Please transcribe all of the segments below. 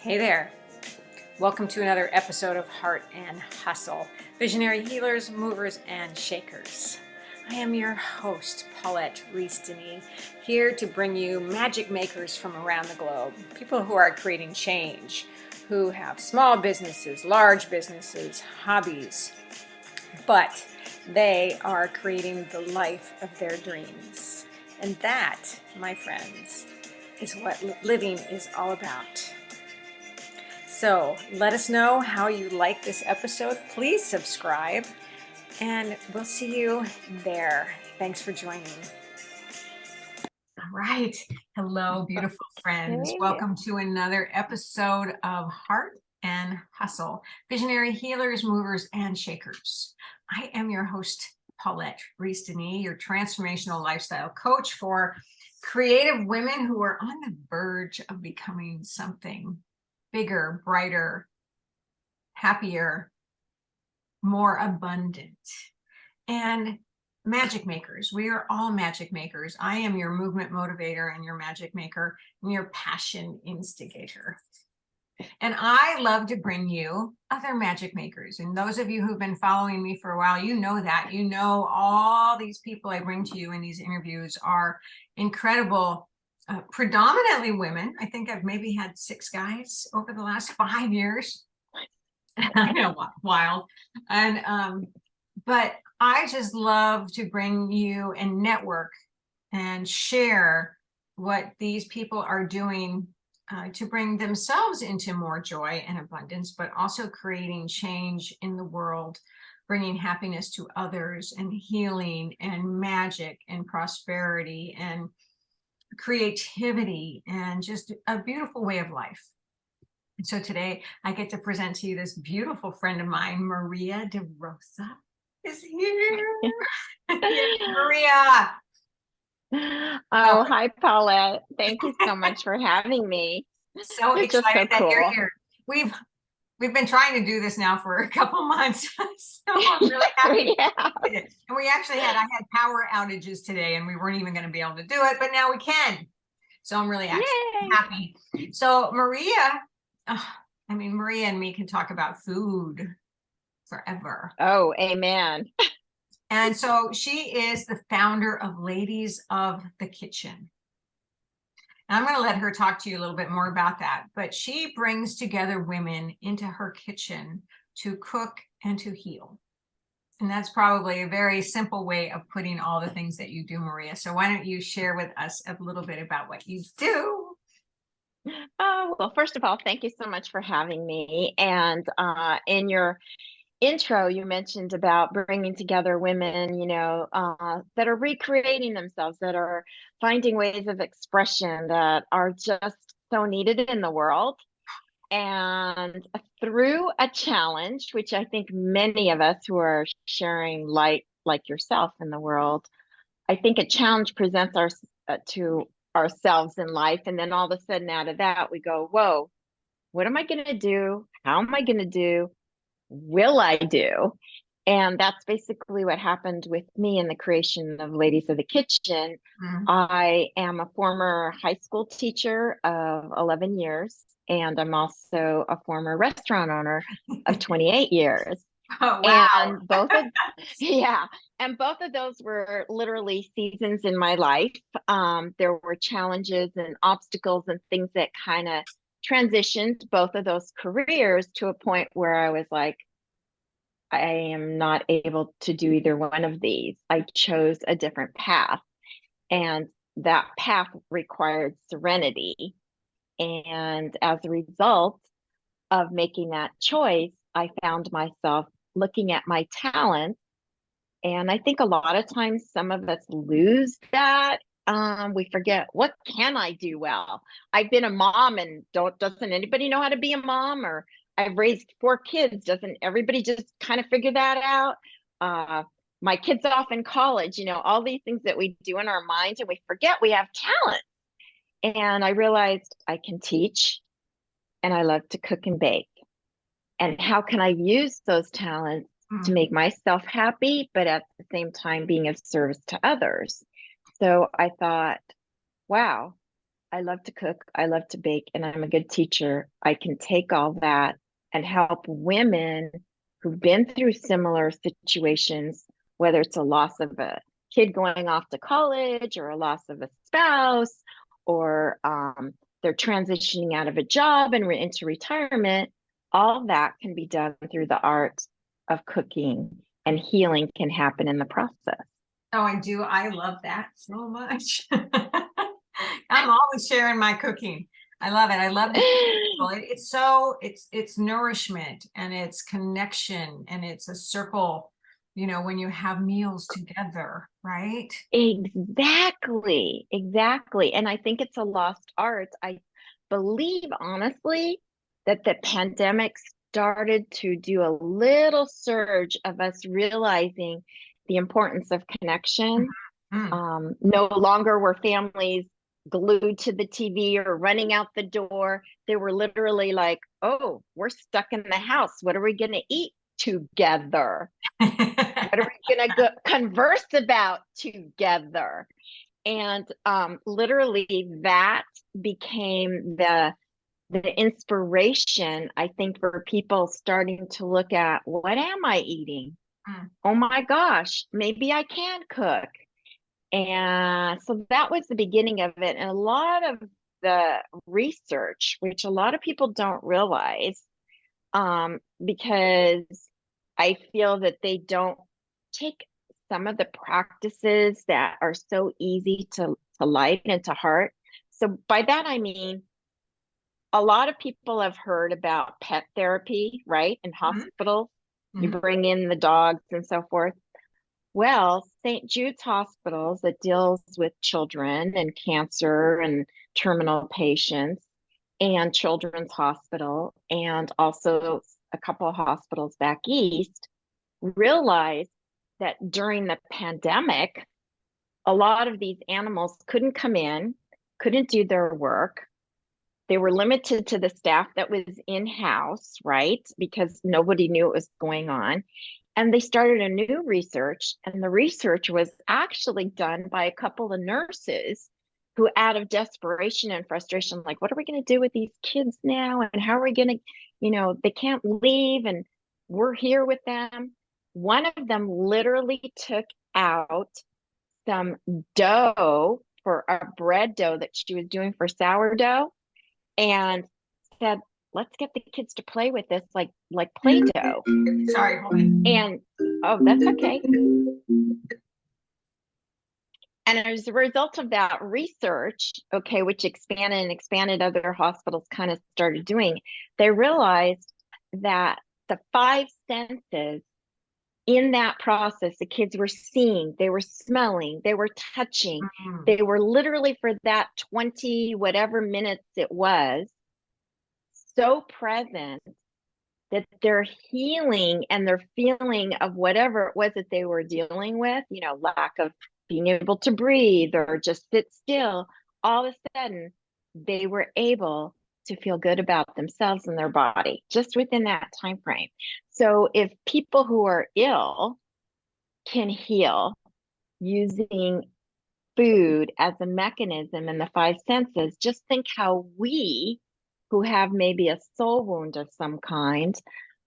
Hey there. Welcome to another episode of Heart and Hustle, Visionary Healers, Movers, and Shakers. I am your host, Paulette Rees-Denis, here to bring you magic makers from around the globe, people who are creating change, who have small businesses, large businesses, hobbies, but they are creating the life of their dreams. And that, my friends, is what living is all about. So let us know how you like this episode. Please subscribe, and we'll see you there. Thanks for joining. All right. Hello, beautiful friends. Hey. Welcome to another episode of Heart and Hustle, Visionary Healers, Movers, and Shakers. I am your host, Paulette Rees-Denis, your transformational lifestyle coach for creative women who are on the verge of becoming something bigger, brighter, happier, more abundant, and magic makers. We are all magic makers. I am your movement motivator and your magic maker and your passion instigator. And I love to bring you other magic makers. And those of you who've been following me for a while, you know that. You know all these people I bring to you in these interviews are incredible. Predominantly women. I think I've maybe had 6 guys over the last 5 years. I know, wild. And but I just love to bring you and network and share what these people are doing to bring themselves into more joy and abundance, but also creating change in the world, bringing happiness to others, and healing and magic and prosperity and creativity and just a beautiful way of life. And so today I get to present to you this beautiful friend of mine, Maria DeRosa is here. Maria. Oh, hi, Paulette. Thank you so much for having me. So It's just excited so that cool. you're here. We've been trying to do this now for a couple months, so I'm really happy. And I had power outages today, and we weren't even going to be able to do it, but now we can. So I'm really happy. So Maria, Maria and me can talk about food forever. Oh, amen. And so she is the founder of Ladies of the Kitchen. And I'm going to let her talk to you a little bit more about that. But she brings together women into her kitchen to cook and to heal. And that's probably a very simple way of putting all the things that you do, Maria. So why don't you share with us a little bit about what you do? Oh, well, first of all, thank you so much for having me. And in your intro, you mentioned about bringing together women, that are recreating themselves, that are finding ways of expression that are just so needed in the world. And through a challenge, which I think many of us who are sharing light like yourself in the world, I think a challenge presents to ourselves in life. And then all of a sudden out of that, we go, whoa, what am I going to do? How am I going to do? Will I do? And that's basically what happened with me in the creation of Ladies of the Kitchen. Mm-hmm. I am a former high school teacher of 11 years, and I'm also a former restaurant owner of 28 years. Oh, wow. And both of those were literally seasons in my life. There were challenges and obstacles and things that kind of transitioned both of those careers to a point where I was like, I am not able to do either one of these. I chose a different path, and that path required serenity. And as a result of making that choice, I found myself looking at my talents. And I think a lot of times some of us lose that. We forget, what can I do well? I've been a mom, and doesn't anybody know how to be a mom? Or I've raised 4 kids. Doesn't everybody just kind of figure that out? My kids off in college, all these things that we do in our minds, and we forget we have talent. And I realized I can teach, and I love to cook and bake. And how can I use those talents to make myself happy, but at the same time being of service to others? So I thought, wow, I love to cook, I love to bake, and I'm a good teacher. I can take all that and help women who've been through similar situations, whether it's a loss of a kid going off to college or a loss of a spouse, or they're transitioning out of a job and into retirement. All that can be done through the art of cooking, and healing can happen in the process. Oh, I do. I love that so much. I'm always sharing my cooking. I love it. I love to feed people. It's so it's nourishment and it's connection and it's a circle, when you have meals together, right? Exactly, exactly. And I think it's a lost art. I believe, honestly, that the pandemic started to do a little surge of us realizing the importance of connection. Mm. No longer were families glued to the TV or running out the door. They were literally like, oh, we're stuck in the house. What are we going to eat together? What are we going to go converse about together? And literally that became the inspiration, I think, for people starting to look at, what am I eating? Mm. Oh my gosh, maybe I can cook. And so that was the beginning of it. And a lot of the research, which a lot of people don't realize, because I feel that they don't take some of the practices that are so easy to light and to heart. So by that I mean, a lot of people have heard about pet therapy, right? In Mhm. hospitals, you Mhm. bring in the dogs and so forth. Well, St. Jude's hospitals that deals with children and cancer and terminal patients, and Children's Hospital, and also a couple of hospitals back east, realized that during the pandemic, a lot of these animals couldn't come in, couldn't do their work. They were limited to the staff that was in-house, right? Because nobody knew what was going on. And they started a new research, and the research was actually done by a couple of nurses who, out of desperation and frustration, like, what are we going to do with these kids now? And how are we going to, they can't leave, and we're here with them. One of them literally took out some dough for a bread dough that she was doing for sourdough and said, let's get the kids to play with this like Play-Doh. Sorry, hold on. And oh, that's okay. And as a result of that research, okay, which expanded and expanded, other hospitals kind of started doing, they realized that the five senses in that process, the kids were seeing, they were smelling, they were touching, Mm. they were literally, for that 20 whatever minutes it was, so present that their healing and their feeling of whatever it was that they were dealing with, lack of being able to breathe or just sit still, all of a sudden they were able to feel good about themselves and their body just within that time frame. So if people who are ill can heal using food as a mechanism in the five senses, just think how we who have maybe a soul wound of some kind,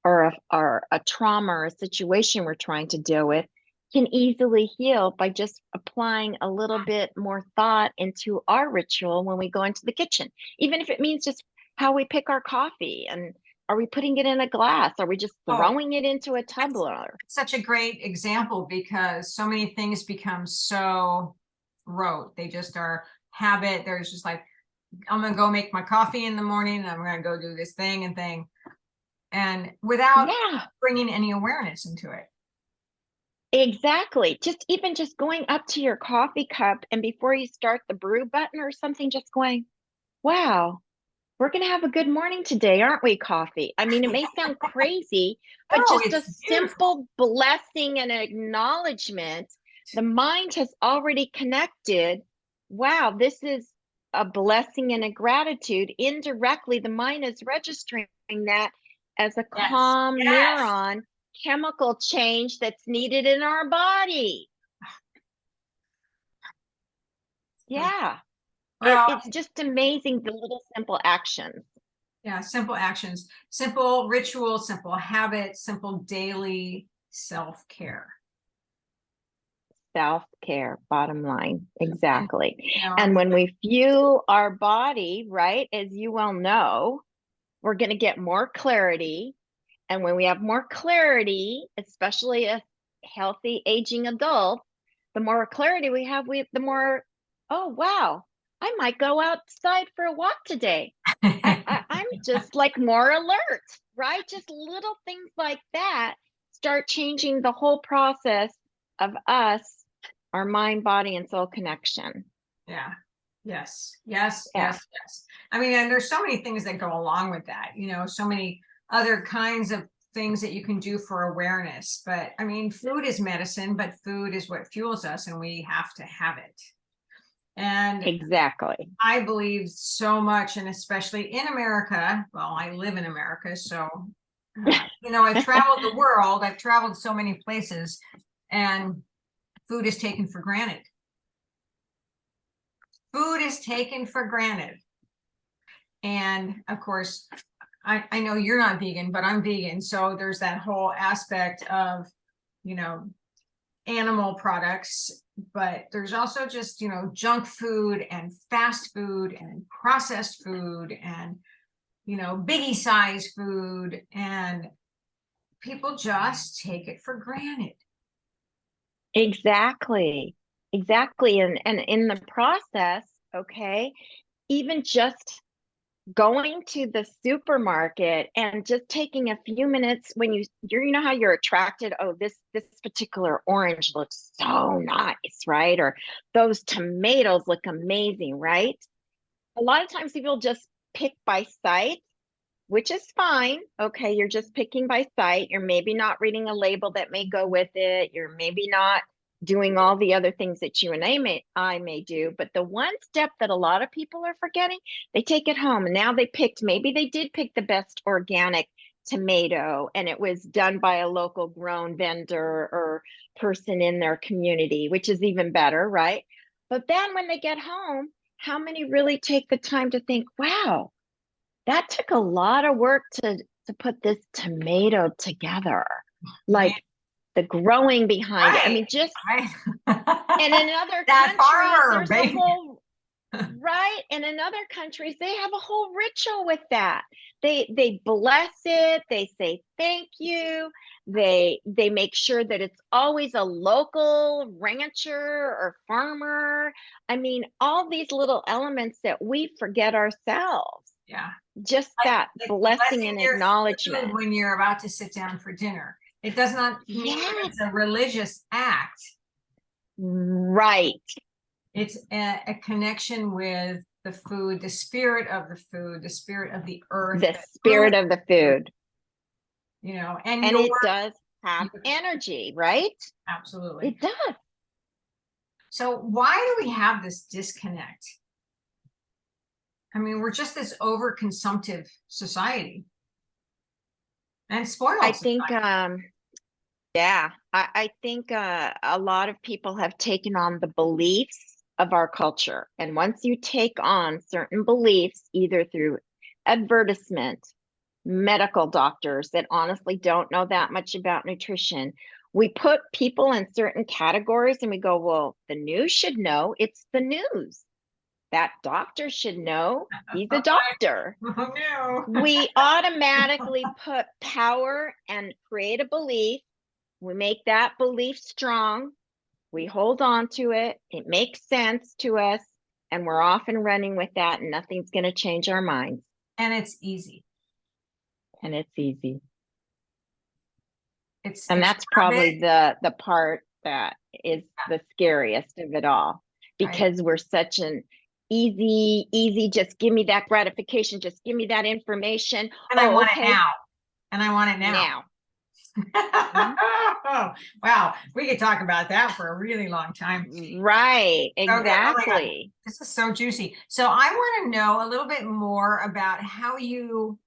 or a trauma or a situation we're trying to deal with, can easily heal by just applying a little bit more thought into our ritual when we go into the kitchen, even if it means just how we pick our coffee. And are we putting it in a glass? Are we just Oh, throwing it into a tumbler? such a great example because so many things become so rote. They just are habit. There's just like, I'm gonna go make my coffee in the morning and I'm gonna go do this thing and thing. And without Yeah. bringing any awareness into it. Exactly. Just going up to your coffee cup, and before you start the brew button or something, just going, wow, we're going to have a good morning today, aren't we, coffee? I mean, it may sound crazy, but Oh, just a it's beautiful. simple blessing and acknowledgement. The mind has already connected. Wow, this is a blessing and a gratitude. Indirectly, the mind is registering that as a Yes. calm Yes. neuron chemical change that's needed in our body. So Yeah. Well, It's just amazing, the little simple actions. yeah, simple actions, simple rituals, simple habits, simple daily self-care. Self-care, bottom line. Exactly. You know, And when we fuel our body, right, as you well know, we're going to get more clarity. And when we have more clarity, especially a healthy aging adult, the more clarity we have, the more, oh, wow, I might go outside for a walk today. I'm just like more alert, right? Just little things like that start changing the whole process of us, our mind, body, and soul connection. yeah. Yes, yes, Yeah, yes, yes. I mean, and there's so many things that go along with that, you know, so many other kinds of things that you can do for awareness. But I mean, food is medicine, but food is what fuels us, and we have to have it. And exactly. I believe so much, and especially in America. Well, I live in America, so you know, I've traveled the world, I've traveled so many places, and food is taken for granted. Food is taken for granted. And of course, I know you're not vegan, but I'm vegan. So there's that whole aspect of, you know, animal products, but there's also just, you know, junk food and fast food and processed food and, you know, biggie size food. And people just take it for granted. Exactly. Exactly. And in the process, okay, even just going to the supermarket and just taking a few minutes when you know how you're attracted, oh, this particular orange looks so nice, right? Or those tomatoes look amazing, right? A lot of times people just pick by sight, which is fine. Okay, you're just picking by sight. You're maybe not reading a label that may go with it. You're maybe not doing all the other things that you and I may do. But the one step that a lot of people are forgetting, they take it home. And now maybe they did pick the best organic tomato and it was done by a local grown vendor or person in their community, which is even better, right? But then when they get home, how many really take the time to think, wow, that took a lot of work to put this tomato together, Man, like the growing behind it. I right, mean, just right. and in other That countries, farmer, there's a baby. whole right. And in other countries, they have a whole ritual with that. They bless it. They say thank you. They make sure that it's always a local rancher or farmer. I mean, all these little elements that we forget ourselves. Yeah. Just that Like blessing blessing and your food acknowledgement. when you're about to sit down for dinner. It does not mean that Yes, it's a religious act. right. It's a connection with the food, the spirit of the food, the spirit of the earth The that grew spirit of the it, food. you know, and And it does have your energy, right? absolutely. It does. So why do we have this disconnect? I mean, we're just this overconsumptive society and I spoiled think society. yeah, I think a lot of people have taken on the beliefs of our culture. And once you take on certain beliefs, either through advertisement, medical doctors that honestly don't know that much about nutrition, we put people in certain categories and we go, well, the news should know it's the news. That doctor should know he's a doctor. Oh no. We automatically put power and create a belief. We make that belief strong. We hold on to it. It makes sense to us. And we're off and running with that, and nothing's going to change our minds. And it's easy. And it's easy. And It's that's probably habit, the part that is the scariest of it all, right? because we're such an easy, just give me that gratification, just give me that information. And I Oh, want it okay, now. And I want it now. now. Mhm. Oh, wow. We could talk about that for a really long time. Right, So good. Oh my God. exactly. This is so juicy. So I want to know a little bit more about how you,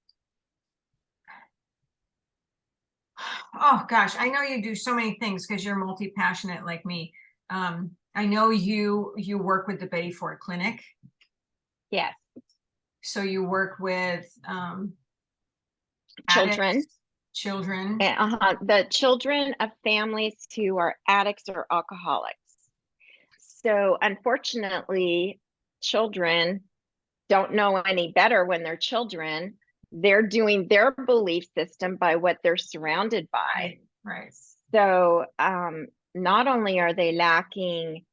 oh gosh, I know you do so many things because you're multi-passionate like me. I know you work with the Betty Ford Clinic. Yes. So you work with Children. addicts, children. The children of families who are addicts or alcoholics. So unfortunately, children don't know any better when they're children. They're doing their belief system by what they're surrounded by. Right. So not only are they lacking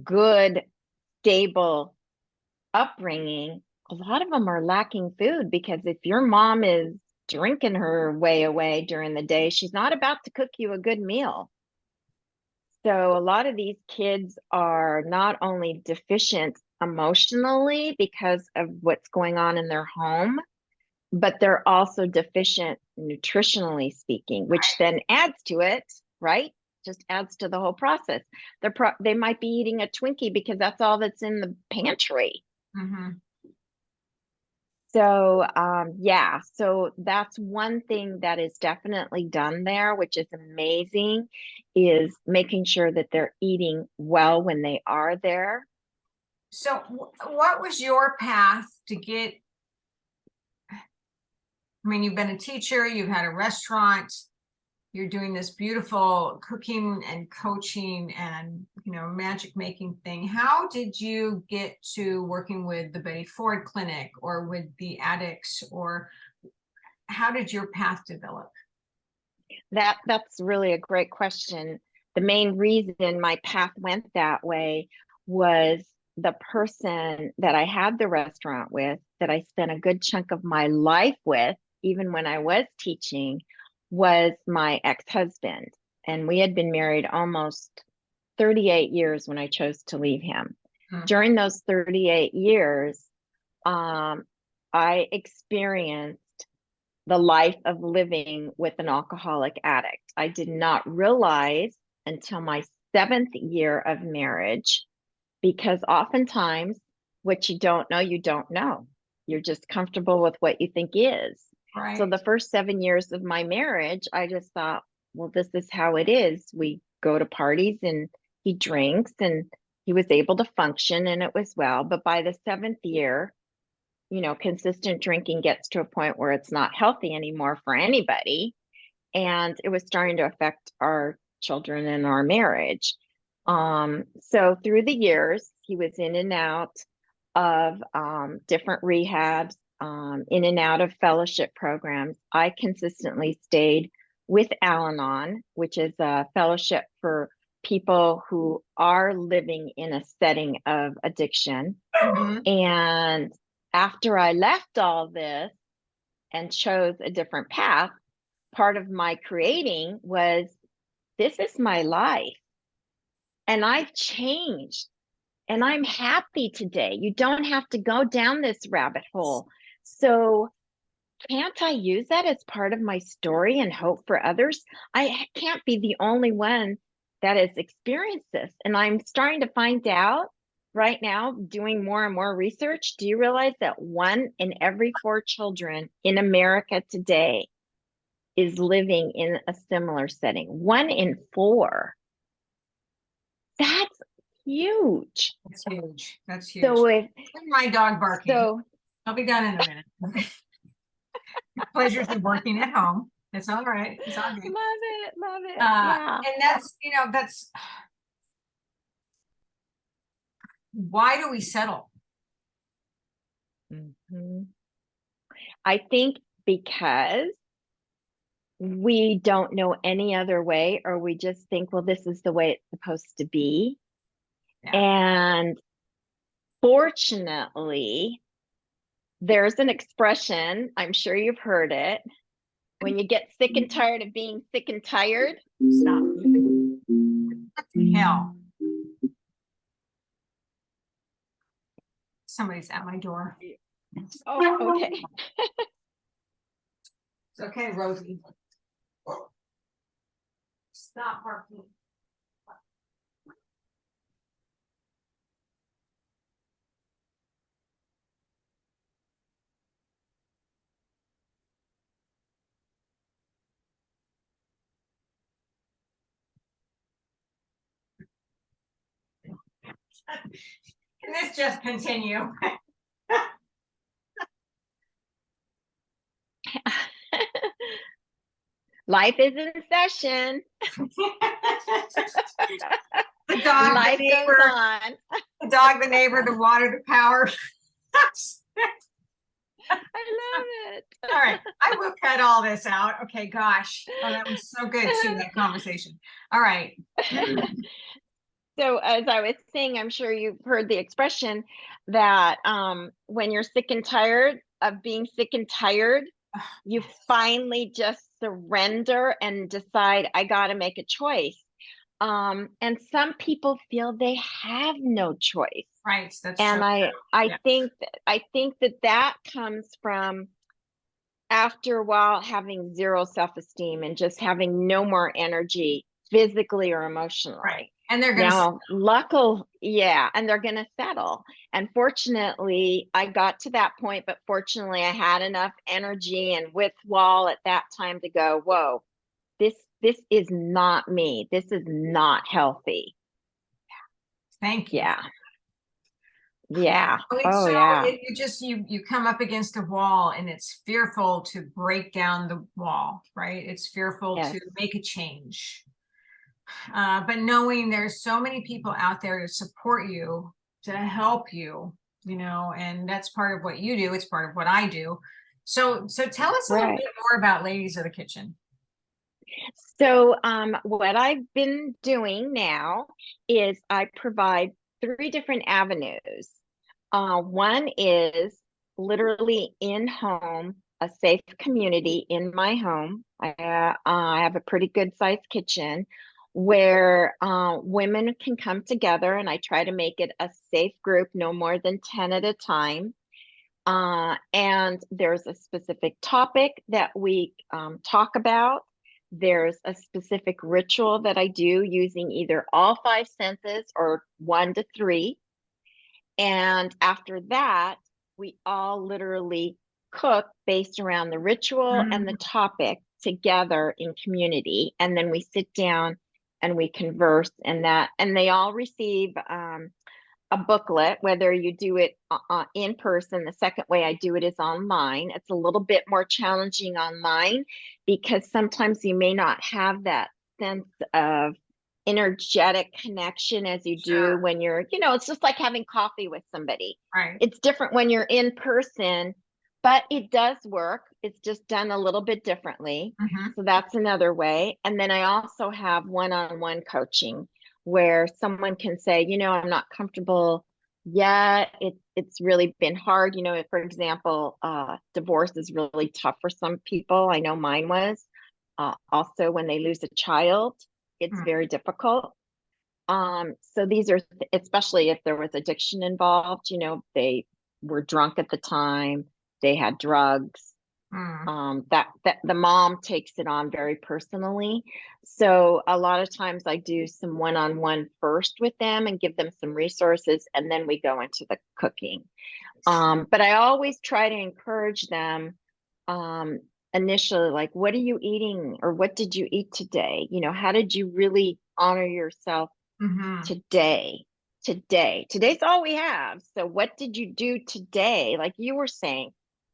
good, stable upbringing, a lot of them are lacking food, because if your mom is drinking her way away during the day, she's not about to cook you a good meal. So a lot of these kids are not only deficient emotionally because of what's going on in their home, but they're also deficient nutritionally speaking, which then adds to it, right? Just adds to the whole process. They might be eating a Twinkie because that's all that's in the pantry. Mm-hmm. So yeah, so that's one thing that is definitely done there, which is amazing, is making sure that they're eating well when they are there. So what was your path to get, I mean, you've been a teacher, you've had a restaurant, you're doing this beautiful cooking and coaching and, you know, magic making thing. How did you get to working with the Betty Ford Clinic or with the addicts, or how did your path develop? That's really a great question. The main reason my path went that way was the person that I had the restaurant with, that I spent a good chunk of my life with, even when I was teaching, was my ex-husband. And we had been married almost 38 years when I chose to leave him. Hmm. During those 38 years, I experienced the life of living with an alcoholic addict. I did not realize until my 7th year of marriage, because oftentimes what you don't know, you don't know. You're just comfortable with what you think is. Right. So the first 7 years of my marriage, I just thought, well, this is how it is. We go to parties and he drinks, and he was able to function and it was well. But by the 7th year, you know, consistent drinking gets to a point where it's not healthy anymore for anybody. And it was starting to affect our children and our marriage. So through the years, he was in and out of different rehabs, in and out of fellowship programs. I consistently stayed with Al-Anon, which is a fellowship for people who are living in a setting of addiction. Mm-hmm. And after I left all this and chose a different path, part of my creating was, this is my life and I've changed and I'm happy today. You don't have to go down this rabbit hole. So can't I use that as part of my story and hope for others? I can't be the only one that has experienced this. And I'm starting to find out right now, doing more and more research. Do you realize that 1 in every 4 children in America today is living in a similar setting? 1 in 4. That's huge. That's huge. That's huge. So if my dog barking, so, I'll be done in a minute. Pleasures of working at home. It's all right. It's all good. love it. Yeah. And that's, you know, that's why do we settle? Mm-hmm. I think because we don't know any other way, or we just think, well, this is the way it's supposed to be. Yeah. And fortunately, there's an expression, I'm sure you've heard it. When you get sick and tired of being sick and tired, Stop. What the hell? Somebody's at my door. Oh, okay. It's okay, Rosie. Stop barking. Can this just continue? Life is in session. The dog, the Life goes neighbor, on. the dog, the neighbor, the water, the power. I love it. All right, I will cut all this out. Okay, gosh. Oh, that was so good too, that conversation. All right. So as I was saying, I'm sure you've heard the expression that when you're sick and tired of being sick and tired, you finally just surrender and decide, I got to make a choice. And some people feel they have no choice. Right, that's so And true. Yeah. I think that comes from after a while having zero self-esteem and just having no more energy physically or Right. emotionally. And they're going to, Now, luckily, yeah, and they're going to settle. And fortunately, I got to that point, but fortunately, I had enough energy and withdrawal at that time to go, whoa, this is not me. This is not healthy. thank you. Yeah. Yeah. So Oh, yeah. you just, you come up against a wall and it's fearful to break down the wall, right? It's fearful Yes. to make a change. But knowing there's so many people out there to support you, to help you, and that's part of what you do. It's part of what I do. So tell us a little Right. bit more about Ladies of the Kitchen. So, what I've been doing now is I provide 3 different avenues. One is literally in home, a safe community in my home. I have a pretty good sized kitchen where women can come together, and I try to make it a safe group, no more than 10 at a time. And there's a specific topic that we talk about. There's a specific ritual that I do using either all 5 senses or 1 to 3. And after that, we all literally cook based around the ritual and the topic together in community. And then we sit down and we converse, and they all receive a booklet, whether you do it in person. The second way I do it is online. It's a little bit more challenging online because sometimes you may not have that sense of energetic connection as you do when you're, it's just like having coffee with somebody. Right. It's different when you're in person, but it does work. It's just done a little bit differently. So that's another way. And then I also have one-on-one coaching where someone can say, I'm not comfortable yet. It's really been hard. For example, divorce is really tough for some people. I know mine was. Also, when they lose a child, it's very difficult. So these are, especially if there was addiction involved, they were drunk at the time, they had drugs. That the mom takes it on very personally. So a lot of times I do some one-on-one first with them and give them some resources, and then we go into the cooking. But I always try to encourage them initially, like, what are you eating, or what did you eat today? How did you really honor yourself today? Today's all we have. So what did you do today? Like you were saying,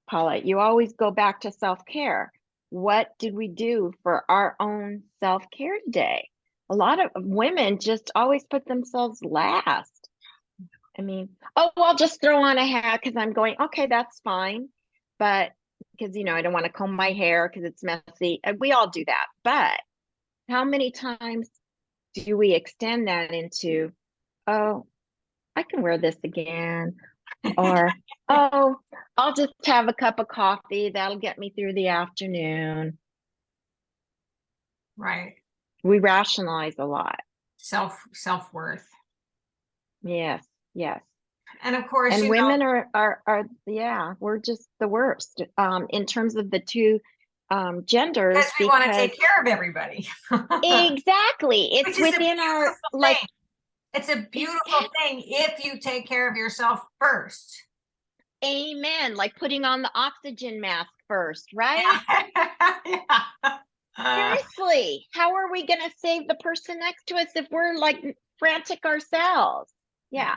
Paulette, you always go back to self-care. What did we do for our own self-care today? A lot of women just always put themselves last. I mean, oh, I'll just throw on a hat because I'm going, okay, that's fine. But because, I don't want to comb my hair because it's messy. We all do that. But how many times do we extend that into, oh, I can wear this again? Or, oh, I'll just have a cup of coffee. That'll get me through the afternoon. Right. We rationalize a lot. Self-worth. Yes, yes. And of course, And women are yeah, we're just the worst in terms of the two genders because we want to take care of everybody. Exactly. It's within our like thing. It's a beautiful thing if you take care of yourself first. Amen. Like putting on the oxygen mask first, right? Yeah. Seriously, how are we going to save the person next to us if we're like frantic ourselves? Yeah.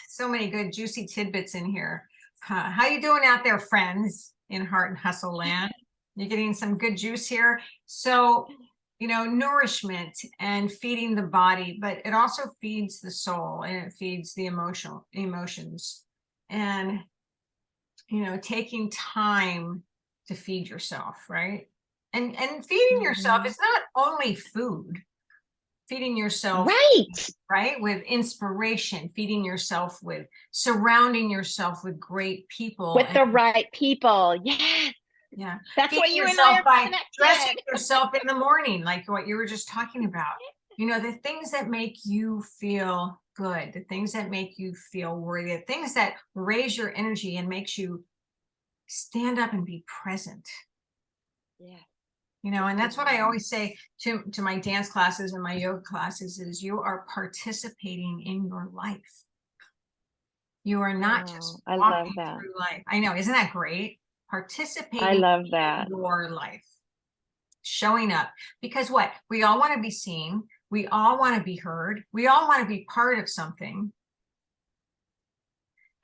So many good juicy tidbits in here. How you doing out there, friends in Heart and Hustle Land? You're getting some good juice here. So, nourishment and feeding the body, but it also feeds the soul and it feeds the emotions. And, taking time to feed yourself, right? And feeding yourself is not only food. Feeding yourself, Right. right, with inspiration, feeding yourself with surrounding yourself with great people. With the right people. Yes. Yeah. That's what Feeding you and I yourself are by dressing connected. yourself in the morning, like what you were just talking about. The things that make you feel good, the things that make you feel worthy, the things that raise your energy and makes you stand up and be present. Yeah. And that's what I always say to my dance classes and my yoga classes is you are participating in your life. You are not just I love walking that. through life. I know, isn't that great? I Participating love in that. your life, showing up. Because what? We all want to be seen. We all want to be heard. We all want to be part of something.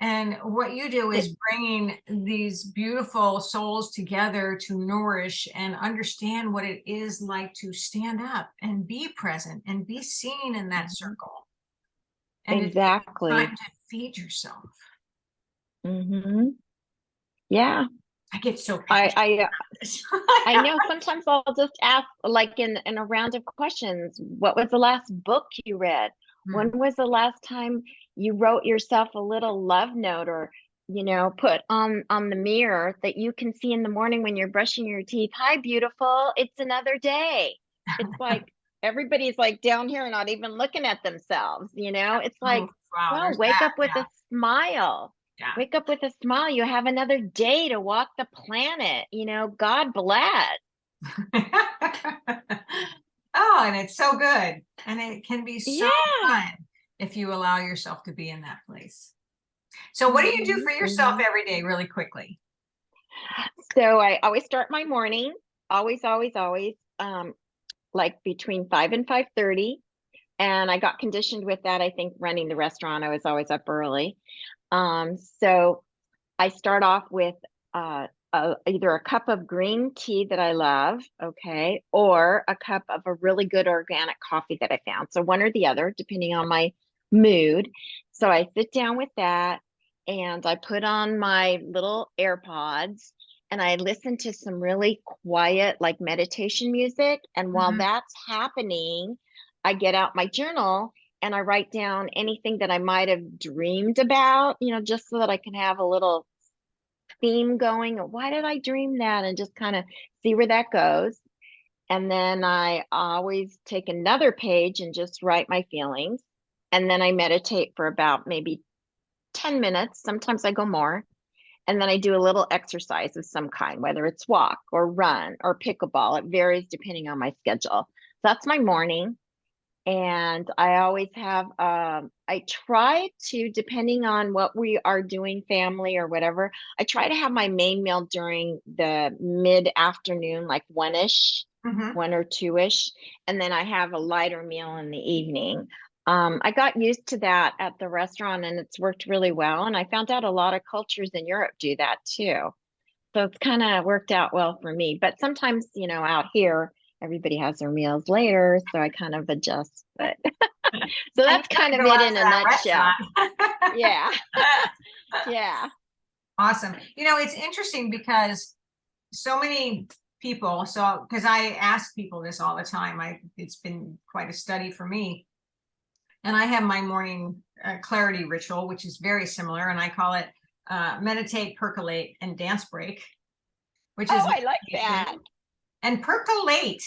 And what you do is bringing these beautiful souls together to nourish and understand what it is like to stand up and be present and be seen in that circle. And to take Exactly. time to feed yourself. Yeah. I get so passionate. I know sometimes I'll just ask, like in a round of questions, what was the last book you read? When was the last time you wrote yourself a little love note, or put on the mirror that you can see in the morning when you're brushing your teeth? Hi, beautiful. It's another day. It's like everybody's like down here not even looking at themselves, It's like, Oh, wow, well, there's wake that. up with a smile. Yeah. Wake up with a smile. You have another day to walk the planet. God bless. Oh, and it's so good. And it can be so Yeah. fun if you allow yourself to be in that place. So what do you do for yourself every day, really quickly? So I always start my morning, always, always, always, like between 5 and 5:30. And I got conditioned with that. I think running the restaurant, I was always up early. So I start off with either a cup of green tea that I love, okay, or a cup of a really good organic coffee that I found. So one or the other, depending on my mood. So I sit down with that and I put on my little AirPods and I listen to some really quiet, like meditation music. And while that's happening, I get out my journal and I write down anything that I might have dreamed about, just so that I can have a little theme going. Why did I dream that? And just kind of see where that goes. And then I always take another page and just write my feelings. And then I meditate for about maybe 10 minutes. Sometimes I go more. And then I do a little exercise of some kind, whether it's walk or run or pickleball. It varies depending on my schedule. So that's my morning. And I always have, I try to, depending on what we are doing, family or whatever, I try to have my main meal during the mid-afternoon, like one-ish, 1 or 2-ish. And then I have a lighter meal in the evening. I got used to that at the restaurant and it's worked really well. And I found out a lot of cultures in Europe do that too. So it's kind of worked out well for me. But sometimes, out here, everybody has their meals later. So I kind of adjust. But so that's kind of it in a nutshell. Yeah. Yeah. Awesome. It's interesting because so many people, because I ask people this all the time, it's been quite a study for me. And I have my morning clarity ritual, which is very similar, and I call it meditate, percolate, and dance break, which is I like that. And percolate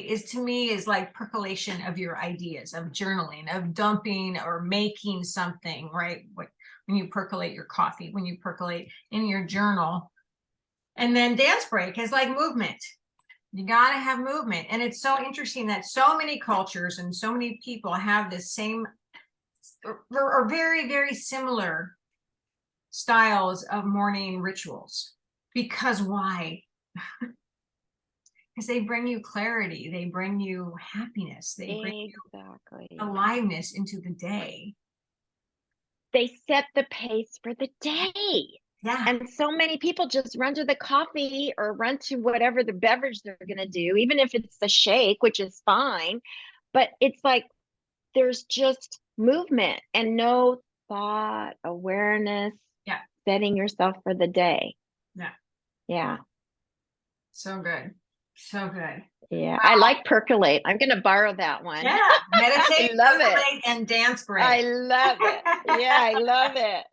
is, to me, is like percolation of your ideas, of journaling, of dumping or making something, right? When you percolate your coffee, when you percolate in your journal. And then dance break is like movement. You got to have movement. And it's so interesting that so many cultures and so many people have this same or very, very similar styles of morning rituals. Because why? Because they bring you clarity, they bring you happiness, they bring you aliveness into the day. They set the pace for the day. Yeah. And so many people just run to the coffee or run to whatever the beverage they're going to do, even if it's the shake, which is fine. But it's like there's just movement and no thought, awareness, Yeah. setting yourself for the day. Yeah. Yeah. So good. So good. Yeah. I like percolate. I'm going to borrow that one. Yeah. I Meditate, love it. percolate, and dance break. I love it. Yeah, I love it.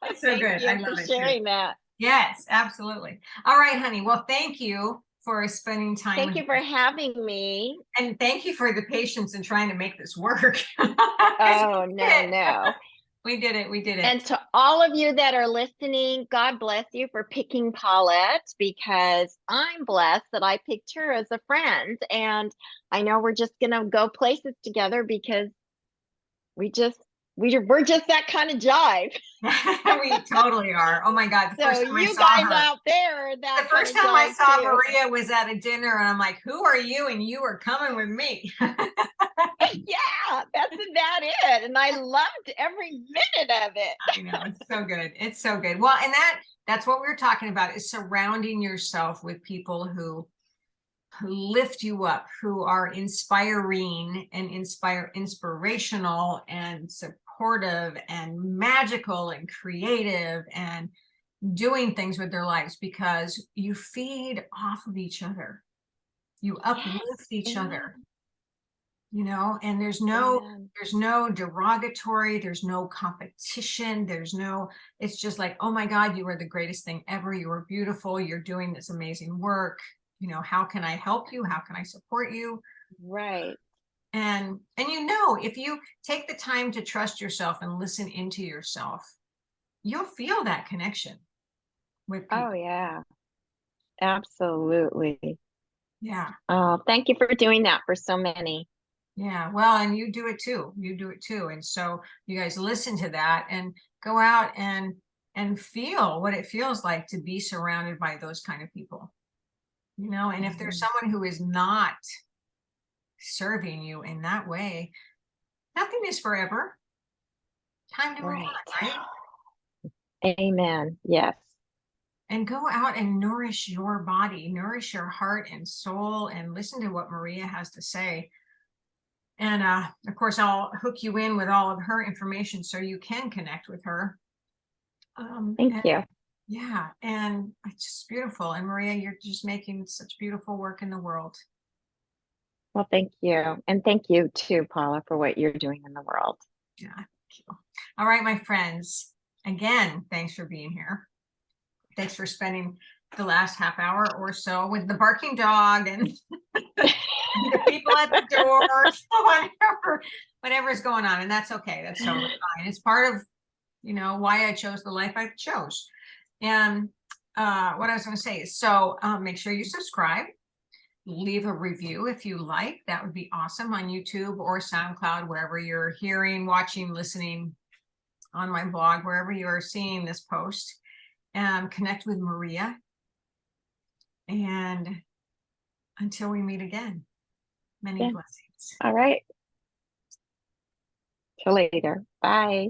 It's so Thank good. you I for love it too. sharing that. Yes, absolutely. All right, honey. Well, thank you for spending time Thank with you for having me. and thank you for the patience in trying to make this work. Oh, no. We did it. We did it. And to all of you that are listening, God bless you for picking Paulette, because I'm blessed that I picked her as a friend. And I know we're just going to go places together because we're just that kind of jive. We totally are. Oh my God. So you guys out there are that The kind first of time I jive saw too. Maria was at a dinner and I'm like, who are you? And you are coming with me. Yeah, that's about it. And I loved every minute of it. I know, it's so good. It's so good. Well, and that's what we were talking about, is surrounding yourself with people who lift you up, who are inspiring and inspirational and supportive and magical and creative and doing things with their lives, because you feed off of each other. You uplift each other, and there's no derogatory, there's no competition, it's just like, oh my God, you are the greatest thing ever, you are beautiful, you're doing this amazing work, how can I help you, how can I support you? Right. And if you take the time to trust yourself and listen into yourself, you'll feel that connection with people. Oh, yeah. Absolutely. Yeah. Oh, thank you for doing that for so many. Yeah, well, and you do it too. And so you guys listen to that and go out and feel what it feels like to be surrounded by those kind of people. And if there's someone who is not serving you in that way, nothing is forever. Time to move on, right? Amen. Yes. And go out and nourish your body, nourish your heart and soul, and listen to what Maria has to say. And of course, I'll hook you in with all of her information so you can connect with her. Thank you. Yeah, and it's just beautiful. And Maria, you're just making such beautiful work in the world. Well, thank you. And thank you too, Paula, for what you're doing in the world. Yeah, thank you. All right, my friends. Again, thanks for being here. Thanks for spending the last half hour or so with the barking dog and the people at the door, whatever is going on. And that's okay. That's totally fine. It's part of, why I chose the life I chose. And what I was going to say is, so make sure you subscribe, leave a review if you like. That would be awesome on YouTube or SoundCloud, wherever you're hearing, watching, listening, on my blog, wherever you are seeing this post. Connect with Maria. And until we meet again, many blessings. All right. Till later. Bye.